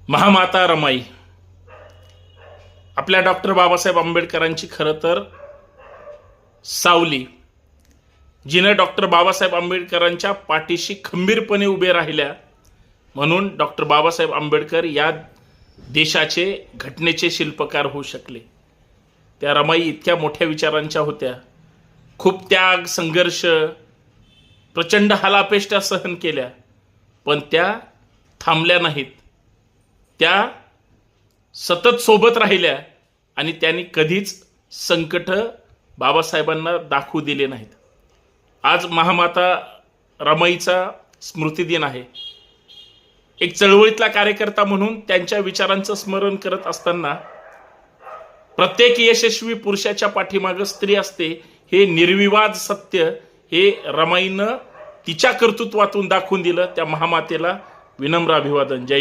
महामाता रमाई आपल्या डॉक्टर बाबासाहेब आंबेडकरांची खरं तर सावली, जिने डॉक्टर बाबासाहेब आंबेडकरांच्या पाठीशी खंबीरपणे उभे राहिल्या म्हणून डॉक्टर बाबासाहेब आंबेडकर या देशाचे घटनेचे शिल्पकार होऊ शकले। त्या रमाई इतक्या मोठ्या विचारांच्या होत्या, खूप त्याग संघर्ष प्रचंड हालापेष्टा सहन केल्या, पण त्या थांबल्या नाहीत। त्या सतत सोबत राहिल्या आणि त्यांनी कधीच संकट बाबासाहेबांना दाखवू दिले नाहीत। आज महामाता रमाईचा स्मृती दिन आहे। एक चळवळीतला कार्यकर्ता म्हणून त्यांच्या विचारांचं स्मरण करत असताना प्रत्येक यशस्वी पुरुषाच्या पाठीमागे स्त्री असते हे निर्विवाद सत्य हे रमाईनं तिच्या कर्तृत्वातून दाखवून दिलं। त्या महामातेला विनम्र अभिवादन। जय